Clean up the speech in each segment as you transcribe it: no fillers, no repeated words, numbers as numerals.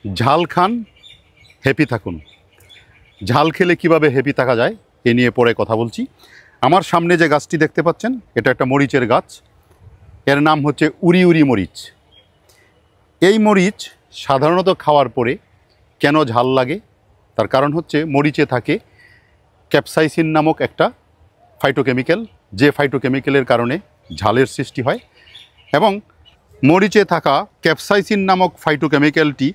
ঝাল খান, হ্যাপি থাকুন। ঝাল খেলে কিভাবে হ্যাপি থাকা যায় এ নিয়ে পরে কথা বলছি। আমার সামনে যে গাছটি দেখতে পাচ্ছেন, এটা একটা মরিচের গাছ। এর নাম হচ্ছে উরি উরি মরিচ। এই মরিচ সাধারণত খাওয়ার পরে কেন ঝাল লাগে, তার কারণ হচ্ছে মরিচে থাকে ক্যাপসাইসিন নামক একটা ফাইটোকেমিক্যাল, যে ফাইটোকেমিক্যালের কারণে ঝালের সৃষ্টি হয়। এবং মরিচে থাকা ক্যাপসাইসিন নামক ফাইটোকেমিক্যালটি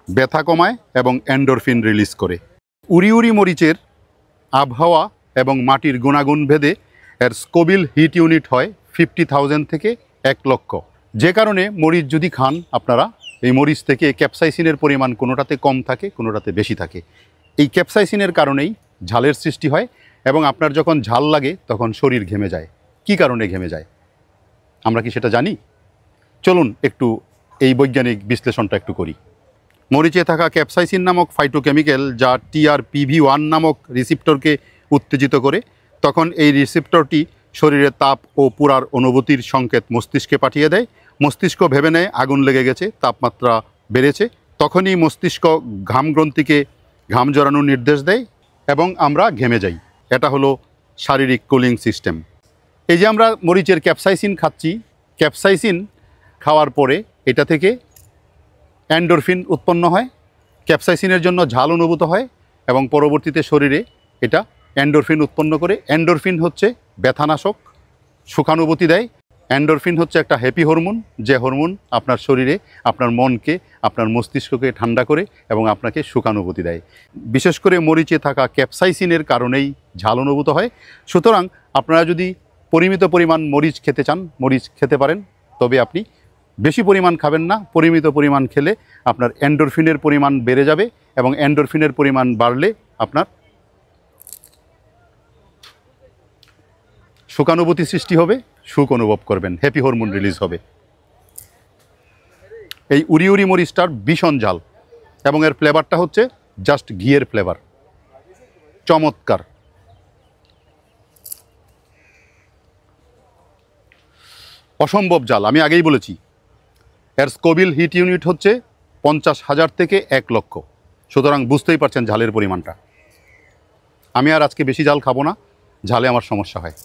ব্যথা কমায় এবং এন্ডোরফিন রিলিজ করে। উরি উরি মরিচের আবহাওয়া এবং মাটির গুণাগুণ ভেদে এর স্কোভিল হিট ইউনিট হয় 50,000 থেকে 1 লক্ষ। যে কারণে মরিচ যদি খান আপনারা, এই মরিচ থেকে ক্যাপসাইসিনের পরিমাণ কোনোটাতে কম থাকে, কোনোটাতে বেশি থাকে। এই ক্যাপসাইসিনের কারণেই ঝালের সৃষ্টি হয় এবং আপনার যখন ঝাল লাগে তখন শরীর ঘেমে যায়। কি কারণে ঘেমে যায় আমরা কি সেটা জানি? চলুন একটু এই বৈজ্ঞানিক বিশ্লেষণটা একটু করি। মরিচে থাকা ক্যাপসাইসিন নামক ফাইটোকেমিক্যাল, যা TRPV1 নামক রিসিপ্টরকে উত্তেজিত করে, তখন এই রিসিপ্টরটি শরীরে তাপ ও পুরার অনুভূতির সংকেত মস্তিষ্কে পাঠিয়ে দেয়। মস্তিষ্ক ভেবে নেয় আগুন লেগে গেছে, তাপমাত্রা বেড়েছে। তখনই মস্তিষ্ক ঘাম গ্রন্থিকে ঘাম জড়ানোর নির্দেশ দেয় এবং আমরা ঘেমে যাই। এটা হলো শারীরিক কুলিং সিস্টেম। এই যে আমরা মরিচের ক্যাপসাইসিন খাচ্ছি, ক্যাপসাইসিন খাওয়ার পরে এটা থেকে এন্ডোরফিন উৎপন্ন হয়। ক্যাপসাইসিনের জন্য ঝাল অনুভূত হয় এবং পরবর্তীতে শরীরে এটা এন্ডোরফিন উৎপন্ন করে। এন্ডোরফিন হচ্ছে ব্যথানাশক, সুখানুভূতি দেয়। এন্ডোরফিন হচ্ছে একটা হ্যাপি হরমোন, যে হরমোন আপনার শরীরে আপনার মনকে, আপনার মস্তিষ্ককে ঠান্ডা করে এবং আপনাকে সুখানুভূতি দেয়। বিশেষ করে মরিচে থাকা ক্যাপসাইসিনের কারণেই ঝাল অনুভূত হয়। সুতরাং আপনারা যদি পরিমিত পরিমাণ মরিচ খেতে চান, মরিচ খেতে পারেন, তবে আপনি বেশি পরিমাণ খাবেন না। পরিমিত পরিমাণ খেলে আপনার এন্ডোরফিনের পরিমাণ বেড়ে যাবে এবং এন্ডোরফিনের পরিমাণ বাড়লে আপনার সুখানুভূতি সৃষ্টি হবে, সুখ অনুভব করবেন, হ্যাপি হরমোন রিলিজ হবে। এই উরি উরি মরিচটার ভীষণ ঝাল এবং এর ফ্লেভারটা হচ্ছে জাস্ট ঘিয়ের ফ্লেভার, চমৎকার। অসম্ভব ঝাল, আমি আগেই বলেছি। এর স্কোভিল হিট ইউনিট হচ্ছে 50,000 থেকে 1 লক্ষ। সুতরাং বুঝতেই পারছেন ঝালের পরিমাণটা। আমি আর আজকে বেশি ঝাল খাবো না, ঝালে আমার সমস্যা হয়।